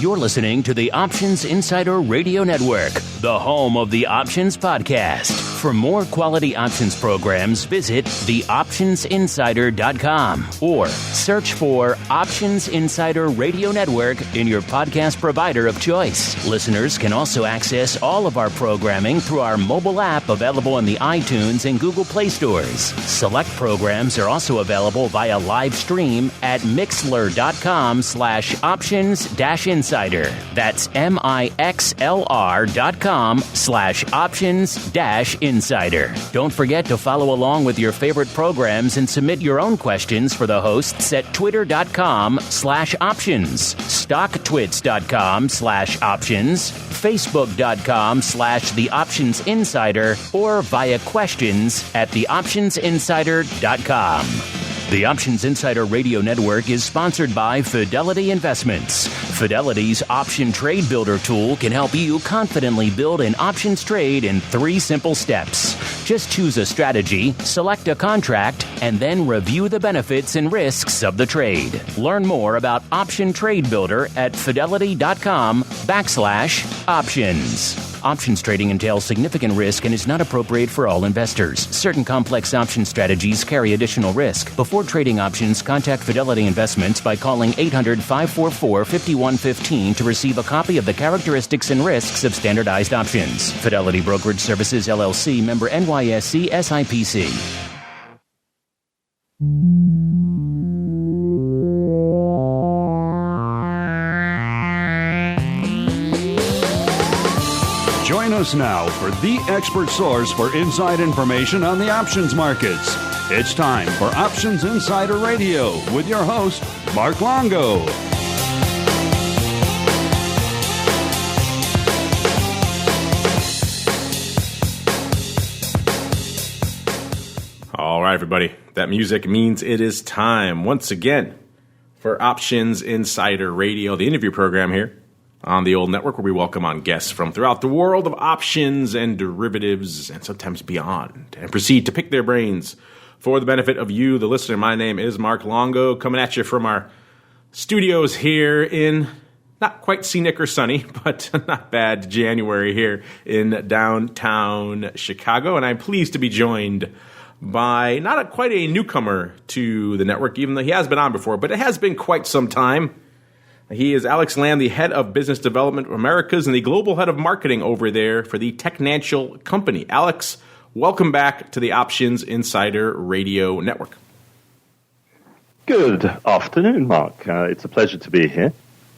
You're listening to the Options Insider Radio Network, the home of the Options Podcast. For more quality options programs, visit theoptionsinsider.com or search for Options Insider Radio Network in your podcast provider of choice. Listeners can also access all of our programming through our mobile app available in the iTunes and Google Play stores. Select programs are also available via live stream at mixlr.com/options-insider. That's mixlr.com/options-insider. Don't forget to follow along with your favorite programs and submit your own questions for the hosts at twitter.com/options, stocktwits.com/options, facebook.com/the Options Insider, or via questions at theoptionsinsider.com. The Options Insider Radio Network is sponsored by Fidelity Investments. Fidelity's Option Trade Builder tool can help you confidently build an options trade in 3 simple steps. Just choose a strategy, select a contract, and then review the benefits and risks of the trade. Learn more about Option Trade Builder at fidelity.com/options. Options trading entails significant risk and is not appropriate for all investors. Certain complex option strategies carry additional risk. Before trading options, contact Fidelity Investments by calling 800-544-5115 to receive a copy of the characteristics and risks of standardized options. Fidelity Brokerage Services, LLC, member NYSE SIPC. Join us now for the expert source for inside information on the options markets. It's time for Options Insider Radio with your host, Mark Longo. All right, everybody. That music means it is time once again for Options Insider Radio, the interview program here on the old network where we welcome on guests from throughout the world of options and derivatives and sometimes beyond and proceed to pick their brains for the benefit of you, the listener. My name is Mark Longo, coming at you from our studios here in not quite scenic or sunny, but not bad January here in downtown Chicago. And I'm pleased to be joined by not quite a newcomer to the network, even though he has been on before, but it has been quite some time. He is Alex Land, the head of business development for Americas and the global head of marketing over there for the Technancial company. Alex, welcome back to the Options Insider Radio Network. Good afternoon, Mark. It's a pleasure to be here.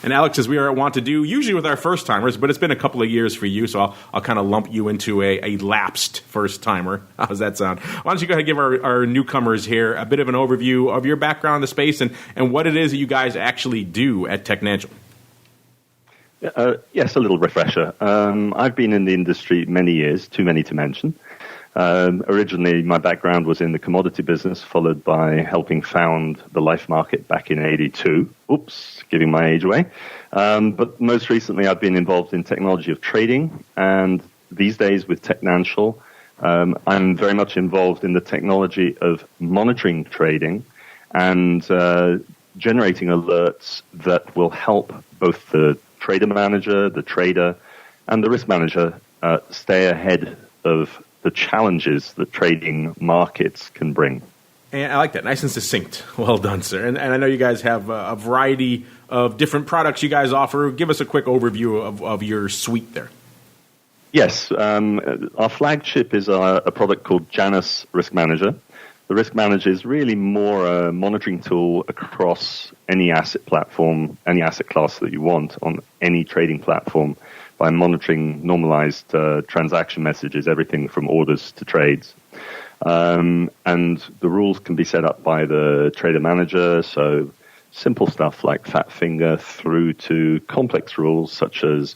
And Alex, as we want to do, usually with our first-timers, but it's been a couple of years for you, so I'll kind of lump you into a lapsed first-timer. How does that sound? Why don't you go ahead and give our newcomers here a bit of an overview of your background in the space and what it is that you guys actually do at Technancial? Yes, a little refresher. I've been in the industry many years, too many to mention. Originally, my background was in the commodity business, followed by helping found the life market back in '82. Oops, giving my age away. But most recently, I've been involved in technology of trading, and these days with Technancial, I'm very much involved in the technology of monitoring trading and generating alerts that will help both the trader manager, the trader, and the risk manager stay ahead of the challenges that trading markets can bring. And I like that. Nice and succinct. Well done, sir. And I know you guys have a variety of different products you guys offer. Give us a quick overview of your suite there. Yes. Our flagship is a product called Janus Risk Manager. The Risk Manager is really more a monitoring tool across any asset platform, any asset class that you want on any trading platform, by monitoring normalized transaction messages, everything from orders to trades. And the rules can be set up by the trader manager, so simple stuff like fat finger through to complex rules such as,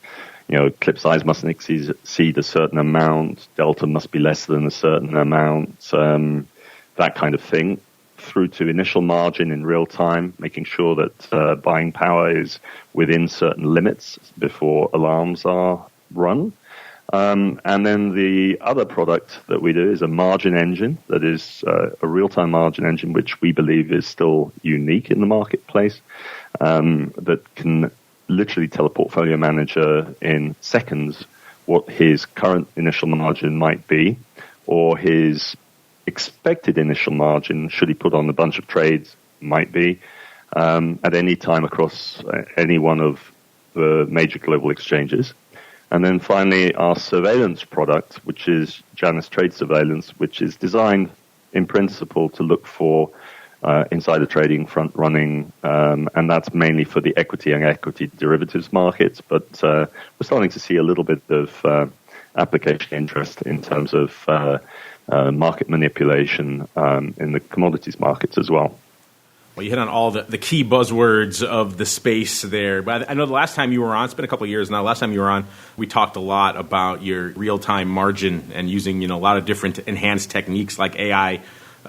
clip size must exceed a certain amount, delta must be less than a certain amount, that kind of thing, through to initial margin in real time, making sure that buying power is within certain limits before alarms are run. And then the other product that we do is a margin engine that is a real-time margin engine, which we believe is still unique in the marketplace, that can literally tell a portfolio manager in seconds what his current initial margin might be, or his expected initial margin, should he put on a bunch of trades, might be, at any time across any one of the major global exchanges. And then finally, our surveillance product, which is Janus Trade Surveillance, which is designed in principle to look for insider trading, front running, and that's mainly for the equity and equity derivatives markets. But we're starting to see a little bit of application interest in terms of market manipulation in the commodities markets as well. Well, you hit on all the key buzzwords of the space there. But I know the last time you were on, it's been a couple of years now, last time you were on, we talked a lot about your real-time margin and using a lot of different enhanced techniques like AI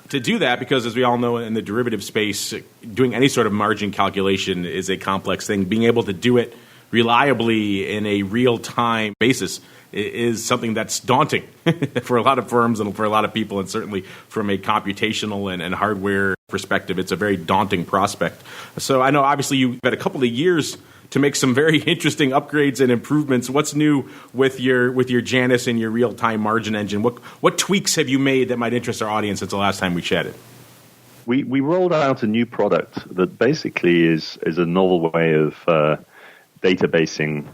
to do that, because as we all know in the derivative space, doing any sort of margin calculation is a complex thing. Being able to do it reliably in a real-time basis is something that's daunting for a lot of firms and for a lot of people, and certainly from a computational and hardware perspective, it's a very daunting prospect. So I know obviously you've had a couple of years to make some very interesting upgrades and improvements. What's new with your Janus and your real-time margin engine? What tweaks have you made that might interest our audience since the last time we chatted? We rolled out a new product that basically is a novel way of databasing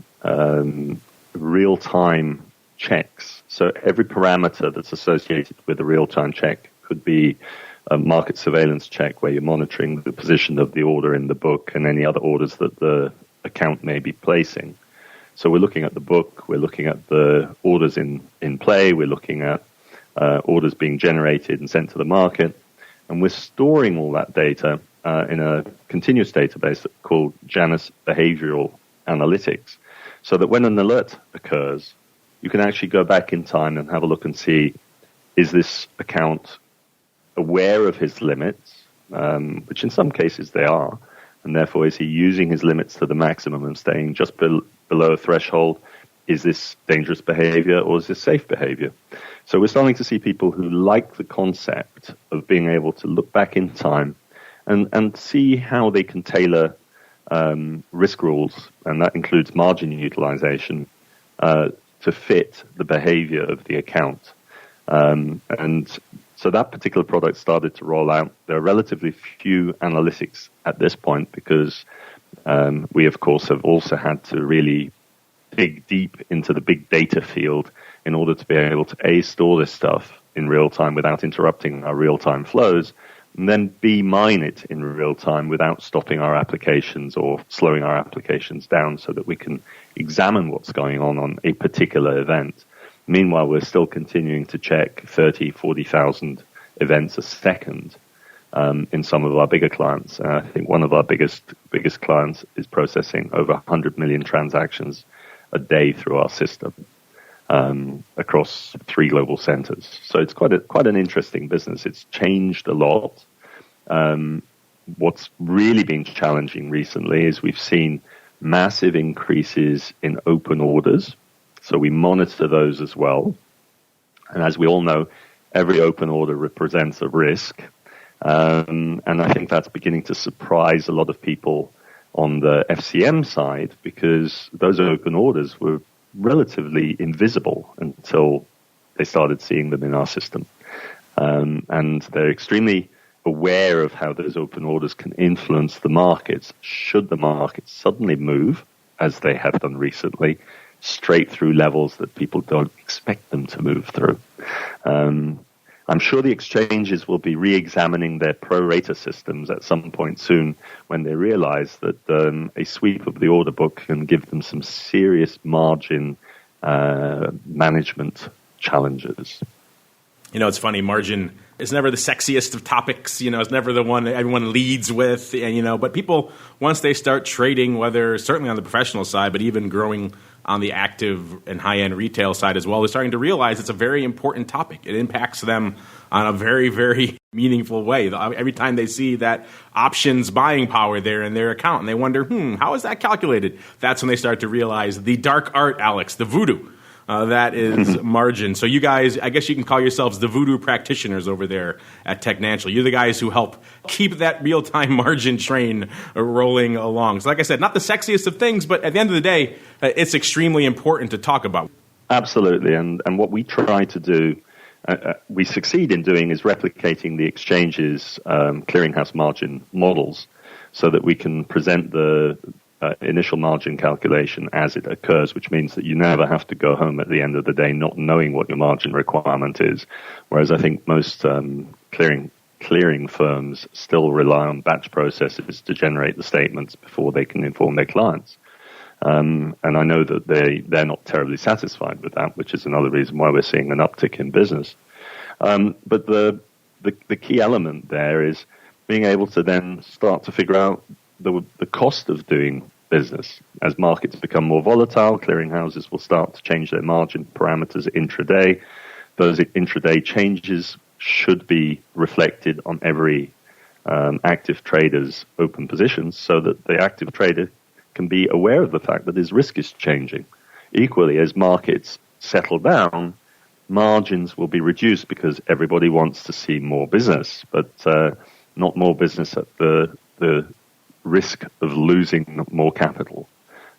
real-time checks. So every parameter that's associated with a real-time check could be a market surveillance check where you're monitoring the position of the order in the book and any other orders that the account may be placing. So we're looking at the book, we're looking at the orders in play, we're looking at orders being generated and sent to the market, and we're storing all that data in a continuous database called Janus Behavioral Analytics, so that when an alert occurs, you can actually go back in time and have a look and see, is this account aware of his limits, which in some cases they are, and therefore is he using his limits to the maximum and staying just below a threshold? Is this dangerous behavior or is this safe behavior? So we're starting to see people who like the concept of being able to look back in time and see how they can tailor risk rules, and that includes margin utilization, to fit the behavior of the account. And so that particular product started to roll out. There are relatively few analytics at this point because we, of course, have also had to really dig deep into the big data field in order to be able to A, store this stuff in real time without interrupting our real-time flows, and then B, mine it in real time without stopping our applications or slowing our applications down so that we can examine what's going on a particular event. Meanwhile, we're still continuing to check 30, 40,000 events a second in some of our bigger clients. I think one of our biggest clients is processing over 100 million transactions a day through our system across 3 global centers. So it's quite an interesting business. It's changed a lot. What's really been challenging recently is we've seen massive increases in open orders. So we monitor those as well. And as we all know, every open order represents a risk. And I think that's beginning to surprise a lot of people on the FCM side, because those open orders were relatively invisible until they started seeing them in our system. And they're extremely aware of how those open orders can influence the markets should the markets suddenly move, as they have done recently, straight through levels that people don't expect them to move through. I'm sure the exchanges will be re-examining their pro-rata systems at some point soon when they realize that a sweep of the order book can give them some serious margin management challenges. It's funny, margin is never the sexiest of topics. It's never the one everyone leads with. But people, once they start trading, whether certainly on the professional side, but even growing on the active and high-end retail side as well, they're starting to realize it's a very important topic. It impacts them on a very, very meaningful way. Every time they see that options buying power there in their account, and they wonder, how is that calculated? That's when they start to realize the dark art, Alex, the voodoo that is margin. So you guys, I guess you can call yourselves the voodoo practitioners over there at Technancial. You're the guys who help keep that real-time margin train rolling along. So like I said, not the sexiest of things, but at the end of the day, it's extremely important to talk about. Absolutely. And what we try to do, we succeed in doing, is replicating the exchange's clearinghouse margin models so that we can present the initial margin calculation as it occurs, which means that you never have to go home at the end of the day not knowing what your margin requirement is. Whereas I think most clearing firms still rely on batch processes to generate the statements before they can inform their clients. And I know that they're not terribly satisfied with that, which is another reason why we're seeing an uptick in business. But the key element there is being able to then start to figure out the cost of doing business. As markets become more volatile, clearinghouses will start to change their margin parameters intraday. Those intraday changes should be reflected on every active trader's open positions so that the active trader can be aware of the fact that his risk is changing. Equally, as markets settle down, margins will be reduced because everybody wants to see more business, but not more business at the risk of losing more capital.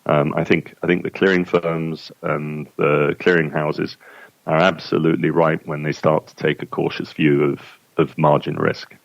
I think the clearing firms and the clearing houses are absolutely right when they start to take a cautious view of margin risk.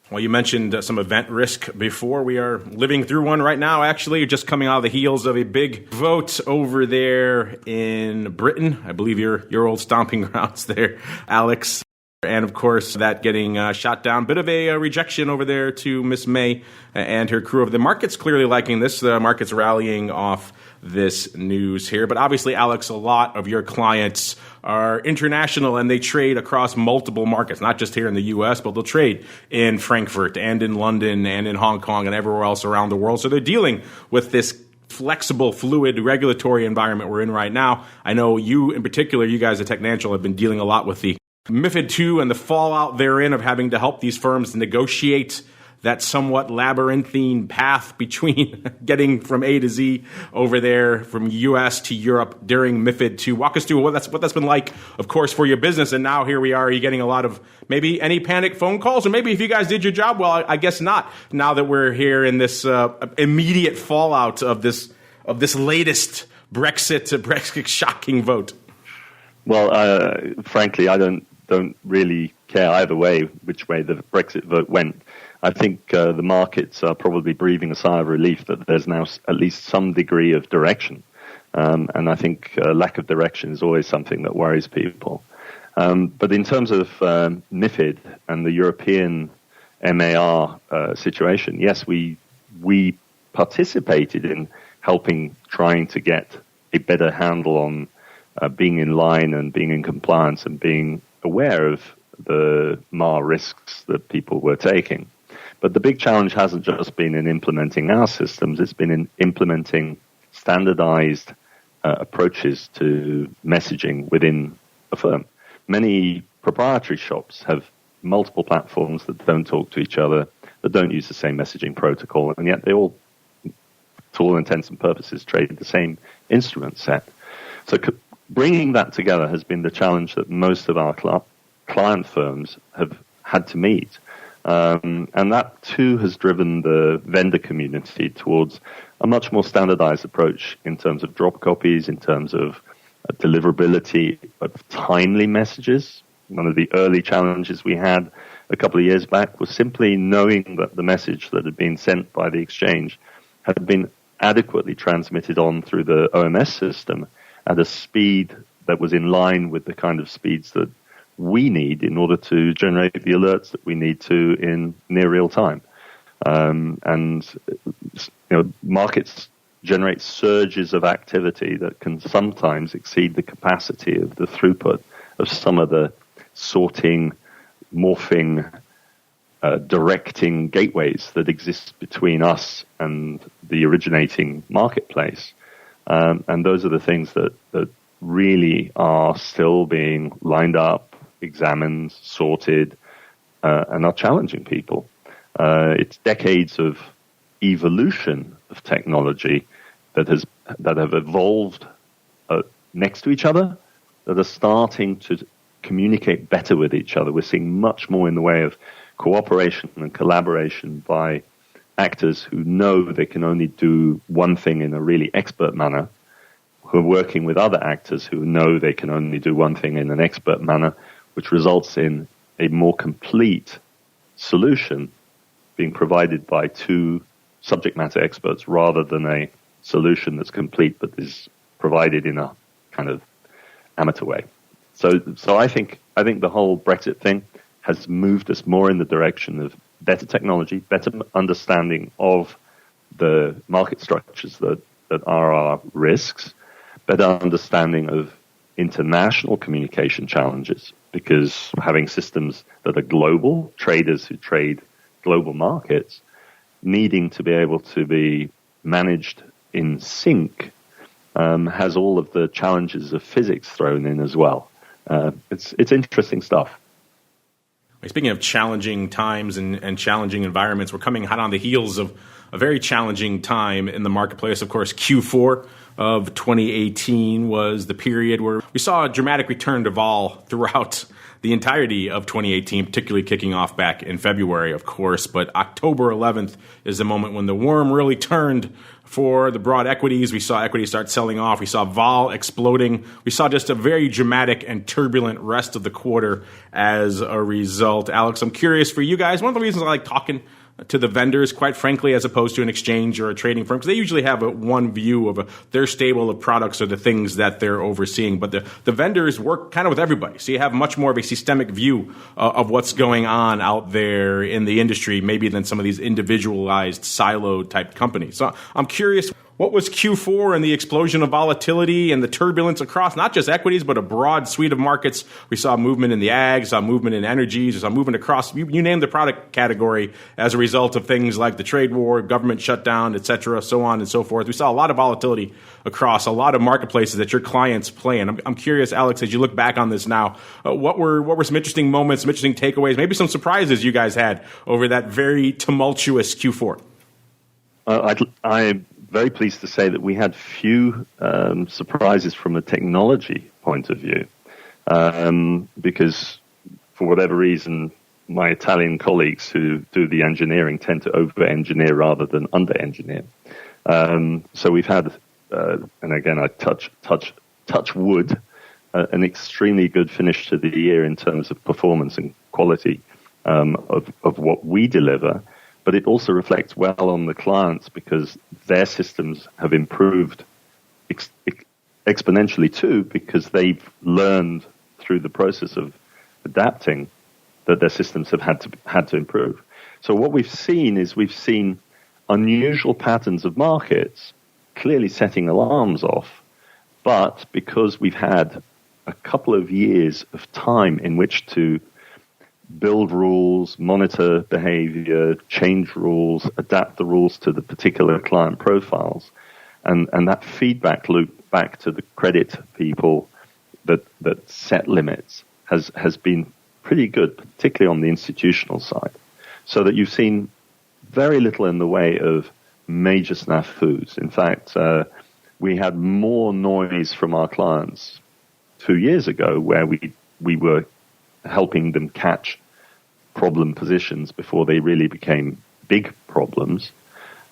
Well, you mentioned some event risk before. We are living through one right now, actually, just coming out of the heels of a big vote over there in Britain. I believe your old stomping grounds there, Alex. And, of course, that getting shot down. Bit of a rejection over there to Miss May and her crew. The market's clearly liking this. The market's rallying off this news here. But obviously, Alex, a lot of your clients are international and they trade across multiple markets, not just here in the U.S., but they'll trade in Frankfurt and in London and in Hong Kong and everywhere else around the world. So they're dealing with this flexible, fluid regulatory environment we're in right now. I know you, in particular, you guys at Technancial have been dealing a lot with the MIFID 2 and the fallout therein of having to help these firms negotiate that somewhat labyrinthine path between getting from A to Z over there from U.S. to Europe during MIFID 2. Walk us through what that's been like, of course, for your business. And now here we are. Are you getting a lot of maybe any panic phone calls? Or maybe if you guys did your job well, I guess not, now that we're here in this immediate fallout of this latest Brexit shocking vote. Well, frankly, I don't really care either way which way the Brexit vote went. I think the markets are probably breathing a sigh of relief that there's now at least some degree of direction. And I think lack of direction is always something that worries people. But in terms of MIFID and the European MAR situation, yes, we participated in helping trying to get a better handle on being in line and being in compliance and being aware of the MAR risks that people were taking. But the big challenge hasn't just been in implementing our systems, it's been in implementing standardized approaches to messaging within a firm. Many proprietary shops have multiple platforms that don't talk to each other, that don't use the same messaging protocol, and yet they all, to all intents and purposes, trade the same instrument set. So bringing that together has been the challenge that most of our client firms have had to meet. And that, too, has driven the vendor community towards a much more standardized approach in terms of drop copies, in terms of deliverability of timely messages. One of the early challenges we had a couple of years back was simply knowing that the message that had been sent by the exchange had been adequately transmitted on through the OMS system at a speed that was in line with the kind of speeds that we need in order to generate the alerts that we need to in near real time. Markets generate surges of activity that can sometimes exceed the capacity of the throughput of some of the sorting, morphing, directing gateways that exist between us and the originating marketplace. And those are the things that really are still being lined up, examined, sorted, and are challenging people. It's decades of evolution of technology that have evolved next to each other that are starting to communicate better with each other. We're seeing much more in the way of cooperation and collaboration by actors who know they can only do one thing in a really expert manner, who are working with other actors who know they can only do one thing in an expert manner, which results in a more complete solution being provided by two subject matter experts rather than a solution that's complete but is provided in a kind of amateur way. So I think the whole Brexit thing has moved us more in the direction of better technology, better understanding of the market structures that are our risks, better understanding of international communication challenges, because having systems that are global, traders who trade global markets, needing to be able to be managed in sync, has all of the challenges of physics thrown in as well. It's interesting stuff. Speaking of challenging times and challenging environments, we're coming hot on the heels of a very challenging time in the marketplace. Of course, Q4 of 2018 was the period where we saw a dramatic return to vol throughout the entirety of 2018, particularly kicking off back in February, of course. But October 11th is the moment when the worm really turned for the broad equities. We saw equities start selling off. We saw vol exploding. We saw just a very dramatic and turbulent rest of the quarter as a result. Alex, I'm curious for you guys. One of the reasons I like talking to the vendors, quite frankly, as opposed to an exchange or a trading firm, because they usually have one view of their stable of products or the things that they're overseeing. But the vendors work kind of with everybody. So you have much more of a systemic view of what's going on out there in the industry, maybe than some of these individualized silo type companies. So I'm curious, what was Q4 and the explosion of volatility and the turbulence across not just equities, but a broad suite of markets? We saw movement in the ag, saw movement in energies, saw movement across, you name the product category as a result of things like the trade war, government shutdown, et cetera, so on and so forth. We saw a lot of volatility across a lot of marketplaces that your clients play in. I'm curious, Alex, as you look back on this now, what were some interesting moments, some interesting takeaways, maybe some surprises you guys had over that very tumultuous Q4? I'm very pleased to say that we had few surprises from a technology point of view, because for whatever reason, my Italian colleagues who do the engineering tend to over-engineer rather than under-engineer. So we've had, and again, I touch wood, an extremely good finish to the year in terms of performance and quality of what we deliver. But it also reflects well on the clients because their systems have improved exponentially too, because they've learned through the process of adapting that their systems have had to improve. So what we've seen is unusual patterns of markets clearly setting alarms off, but because we've had a couple of years of time in which to build rules, monitor behavior, change rules, adapt the rules to the particular client profiles, and that feedback loop back to the credit people that set limits has been pretty good, particularly on the institutional side, so that you've seen very little in the way of major snafus. In fact, we had more noise from our clients 2 years ago where we were helping them catch problem positions before they really became big problems,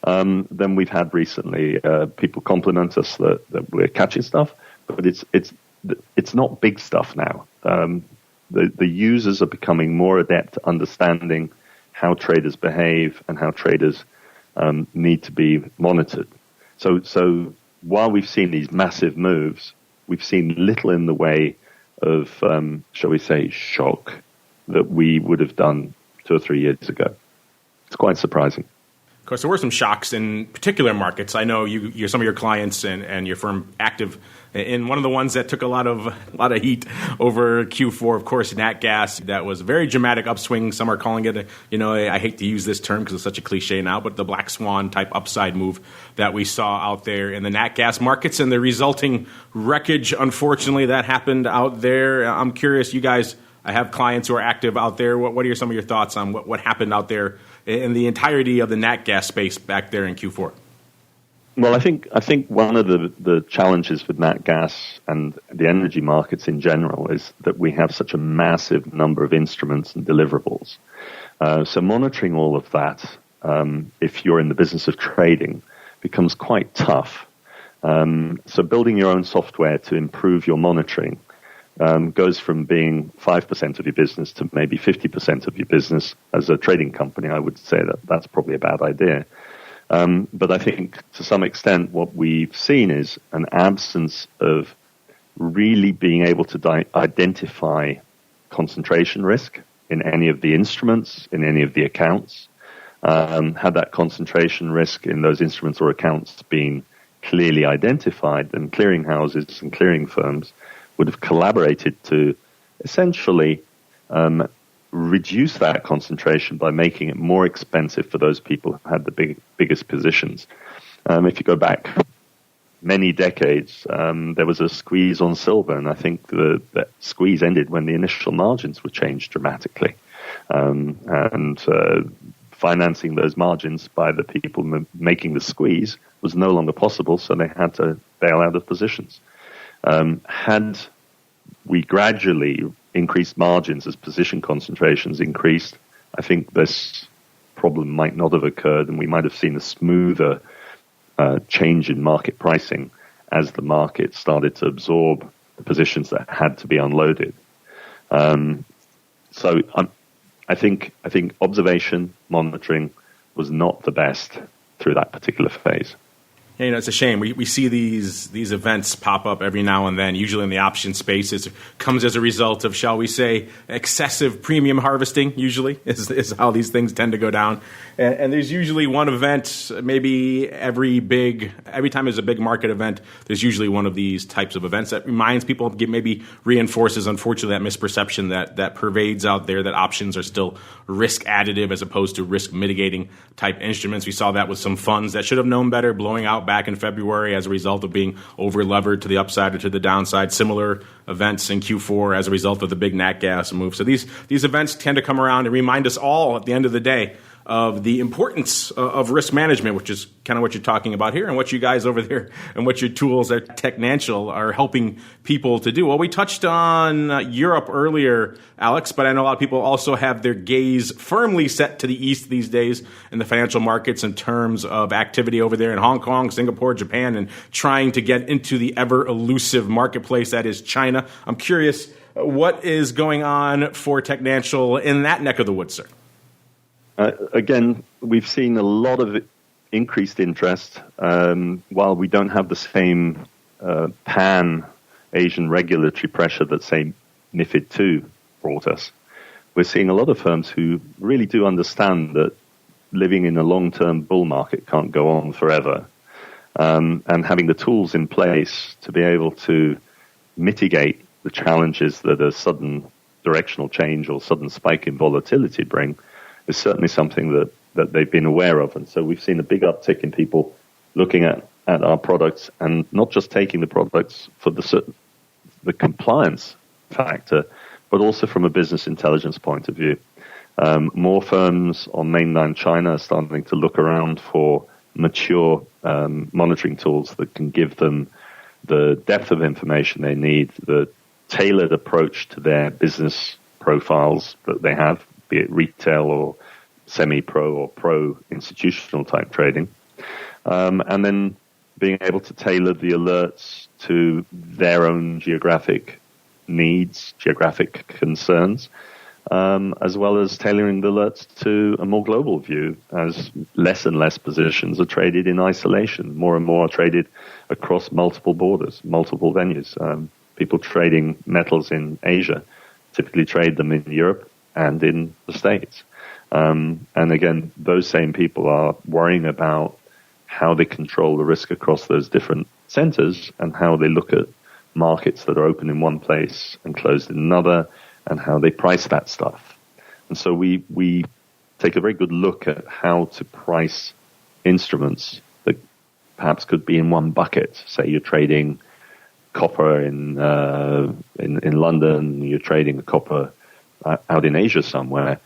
than we've had recently. People compliment us that we're catching stuff, but it's not big stuff now. The users are becoming more adept at understanding how traders behave and how traders need to be monitored. So while we've seen these massive moves, we've seen little in the way of, shall we say, shock that we would have done 2 or 3 years ago. It's quite surprising. Of course, there were some shocks in particular markets. I know you're some of your clients and your firm active in one of the ones that took a lot of heat over Q4, of course, nat gas. That was a very dramatic upswing. Some are calling it, I hate to use this term because it's such a cliche now, but the black swan type upside move that we saw out there in the nat gas markets and the resulting wreckage, unfortunately, that happened out there. I'm curious, you guys, I have clients who are active out there. What are some of your thoughts on what happened out there in the entirety of the nat gas space back there in Q4? Well, I think one of the challenges with nat gas and the energy markets in general is that we have such a massive number of instruments and deliverables. So monitoring all of that, if you're in the business of trading, becomes quite tough. So building your own software to improve your monitoring goes from being 5% of your business to maybe 50% of your business. As a trading company, I would say that that's probably a bad idea. But I think to some extent what we've seen is an absence of really being able to identify concentration risk in any of the instruments, in any of the accounts. Had that concentration risk in those instruments or accounts been clearly identified, then clearinghouses and clearing firms would have collaborated to essentially reduce that concentration by making it more expensive for those people who had the biggest positions. If you go back many decades, there was a squeeze on silver, and I think that squeeze ended when the initial margins were changed dramatically. And financing those margins by the people making the squeeze was no longer possible, so they had to bail out of positions. Had we gradually increased margins as position concentrations increased, I think this problem might not have occurred, and we might have seen a smoother change in market pricing as the market started to absorb the positions that had to be unloaded. So I think observation, monitoring was not the best through that particular phase. Yeah, you know, it's a shame. We see these events pop up every now and then, usually in the option space. It comes as a result of, shall we say, excessive premium harvesting, usually, is how these things tend to go down. And there's usually one event, maybe every time there's a big market event, there's usually one of these types of events that reminds people, maybe reinforces, unfortunately, that misperception that pervades out there, that options are still risk additive as opposed to risk mitigating type instruments. We saw that with some funds that should have known better, blowing out back in February as a result of being over-levered to the upside or to the downside. Similar events in Q4 as a result of the big nat gas move. So these events tend to come around and remind us all at the end of the day of the importance of risk management, which is kind of what you're talking about here and what you guys over there and what your tools at Technancial are helping people to do. Well, we touched on Europe earlier, Alex, but I know a lot of people also have their gaze firmly set to the east these days in the financial markets in terms of activity over there in Hong Kong, Singapore, Japan, and trying to get into the ever-elusive marketplace that is China. I'm curious, what is going on for Technancial in that neck of the woods, sir? Again, we've seen a lot of increased interest. While we don't have the same pan-Asian regulatory pressure that, say, MIFID 2 brought us, we're seeing a lot of firms who really do understand that living in a long-term bull market can't go on forever. And having the tools in place to be able to mitigate the challenges that a sudden directional change or sudden spike in volatility bring is certainly something that they've been aware of. And so we've seen a big uptick in people looking at our products and not just taking the products for the compliance factor, but also from a business intelligence point of view. More firms on mainland China are starting to look around for mature monitoring tools that can give them the depth of information they need, the tailored approach to their business profiles that they have, be it retail or semi-pro or pro institutional type trading, and then being able to tailor the alerts to their own geographic needs, geographic concerns, as well as tailoring the alerts to a more global view as less and less positions are traded in isolation. More and more are traded across multiple borders, multiple venues. People trading metals in Asia typically trade them in Europe and in the States. And again, those same people are worrying about how they control the risk across those different centers and how they look at markets that are open in one place and closed in another and how they price that stuff. And so we take a very good look at how to price instruments that perhaps could be in one bucket. Say you're trading copper in London, you're trading the copper out in Asia somewhere.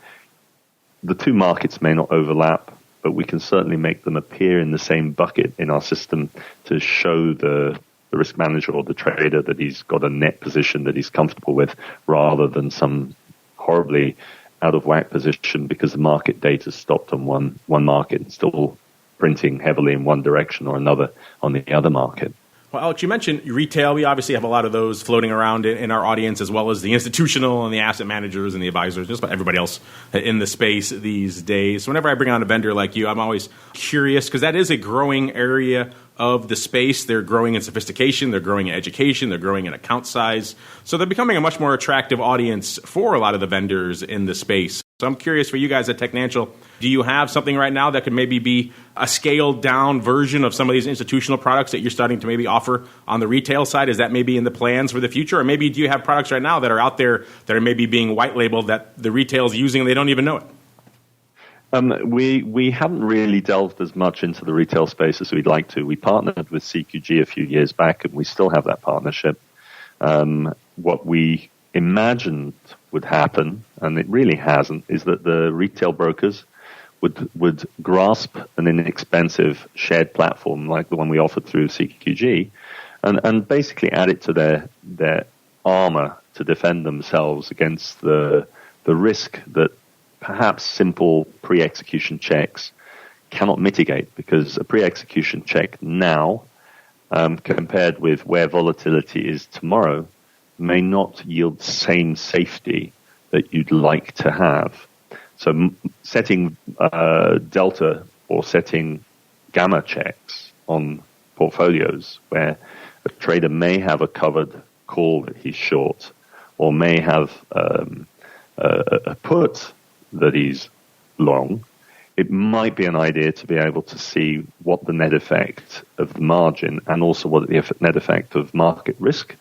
The two markets may not overlap, but we can certainly make them appear in the same bucket in our system to show the risk manager or the trader that he's got a net position that he's comfortable with, rather than some horribly out of whack position because the market data stopped on one market and still printing heavily in one direction or another on the other market. Well, Alex, you mentioned retail. We obviously have a lot of those floating around in our audience, as well as the institutional and the asset managers and the advisors, just about everybody else in the space these days. So whenever I bring on a vendor like you, I'm always curious, because that is a growing area of the space. They're growing in sophistication, they're growing in education, they're growing in account size. So they're becoming a much more attractive audience for a lot of the vendors in the space. So I'm curious for you guys at Technancial, do you have something right now that could maybe be a scaled down version of some of these institutional products that you're starting to maybe offer on the retail side? Is that maybe in the plans for the future? Or maybe do you have products right now that are out there that are maybe being white labeled that the retail is using and they don't even know it? We haven't really delved as much into the retail space as we'd like to. We partnered with CQG a few years back, and we still have that partnership. What we imagined would happen, and it really hasn't, is that the retail brokers would grasp an inexpensive shared platform like the one we offered through CQG and basically add it to their armor to defend themselves against the risk that perhaps simple pre-execution checks cannot mitigate, because a pre-execution check now, compared with where volatility is tomorrow, may not yield the same safety that you'd like to have. So setting delta or setting gamma checks on portfolios where a trader may have a covered call that he's short, or may have a put that he's long, it might be an idea to be able to see what the net effect of the margin and also what the net effect of market risk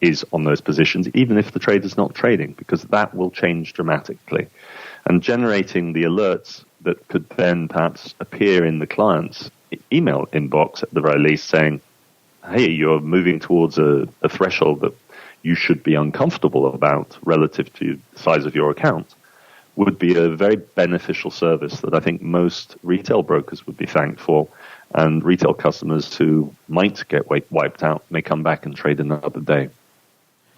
is on those positions, even if the trader's not trading, because that will change dramatically. And generating the alerts that could then perhaps appear in the client's email inbox at the very least saying, hey, you're moving towards a threshold that you should be uncomfortable about relative to the size of your account, would be a very beneficial service that I think most retail brokers would be thanked for, and retail customers who might get wiped out may come back and trade another day.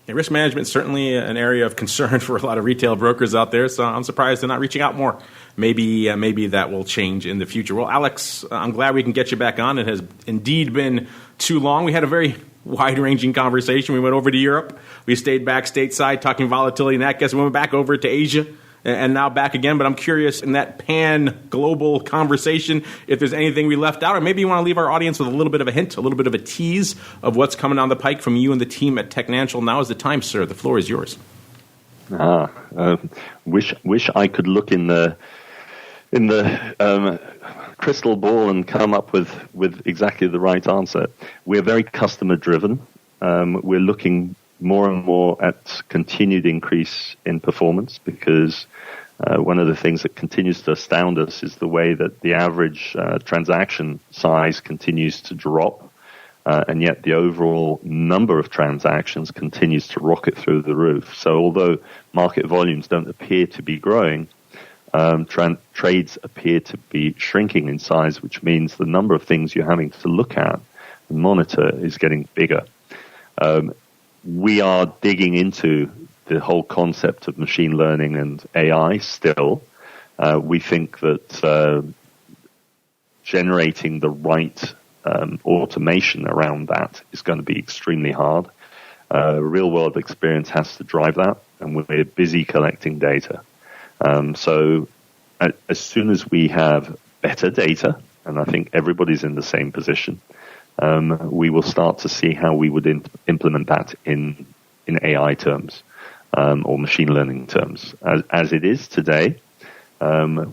Yeah, risk management is certainly an area of concern for a lot of retail brokers out there, so I'm surprised they're not reaching out more. Maybe that will change in the future. Well, Alex, I'm glad we can get you back on. It has indeed been too long. We had a very wide-ranging conversation. We went over to Europe. We stayed back stateside talking volatility and that. Guess we went back over to Asia and now back again. But I'm curious, in that pan-global conversation, if there's anything we left out, or maybe you want to leave our audience with a little bit of a hint, a little bit of a tease of what's coming down the pike from you and the team at Technancial. Now is the time, sir. The floor is yours. Wish I could look in the crystal ball and come up with exactly the right answer. We're very customer driven. We're looking more and more at continued increase in performance, because one of the things that continues to astound us is the way that the average transaction size continues to drop, and yet the overall number of transactions continues to rocket through the roof. So although market volumes don't appear to be growing, trades appear to be shrinking in size, which means the number of things you're having to look at and monitor is getting bigger. We are digging into the whole concept of machine learning and AI still. We think that generating the right automation around that is going to be extremely hard. Real-world experience has to drive that, and we're busy collecting data. So as soon as we have better data, and I think everybody's in the same position, we will start to see how we would implement that in AI terms or machine learning terms. As it is today,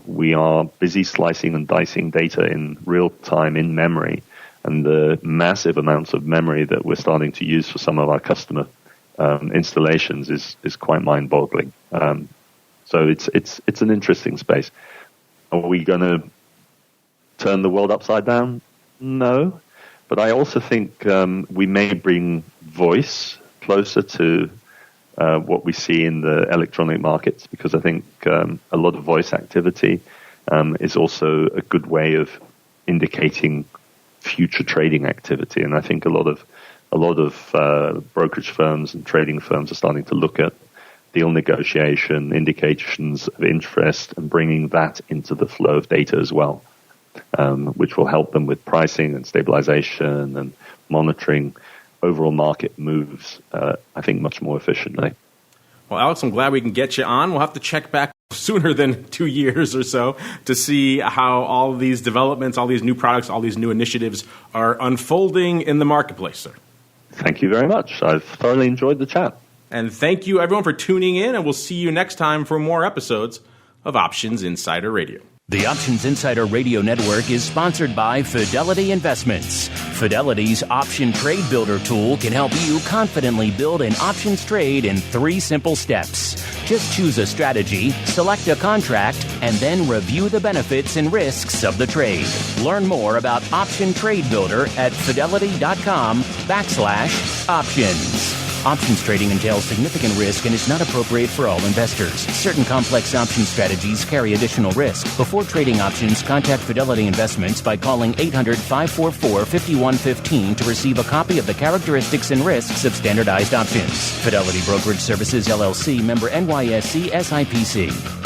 we are busy slicing and dicing data in real time in memory, and the massive amounts of memory that we're starting to use for some of our customer installations is quite mind-boggling. So it's an interesting space. Are we going to turn the world upside down? No. But I also think we may bring voice closer to what we see in the electronic markets, because I think a lot of voice activity is also a good way of indicating future trading activity. And I think a lot of brokerage firms and trading firms are starting to look at deal negotiation, indications of interest, and bringing that into the flow of data as well, which will help them with pricing and stabilization and monitoring overall market moves, I think, much more efficiently. Well, Alex, I'm glad we can get you on. We'll have to check back sooner than 2 years or so to see how all of these developments, all these new products, all these new initiatives are unfolding in the marketplace, sir. Thank you very much. I've thoroughly enjoyed the chat. And thank you, everyone, for tuning in, and we'll see you next time for more episodes of Options Insider Radio. The Options Insider Radio Network is sponsored by Fidelity Investments. Fidelity's Option Trade Builder tool can help you confidently build an options trade in 3 simple steps. Just choose a strategy, select a contract, and then review the benefits and risks of the trade. Learn more about Option Trade Builder at fidelity.com/options. Options trading entails significant risk and is not appropriate for all investors. Certain complex option strategies carry additional risk. Before trading options, contact Fidelity Investments by calling 800-544-5115 to receive a copy of the characteristics and risks of standardized options. Fidelity Brokerage Services, LLC, member NYSE SIPC.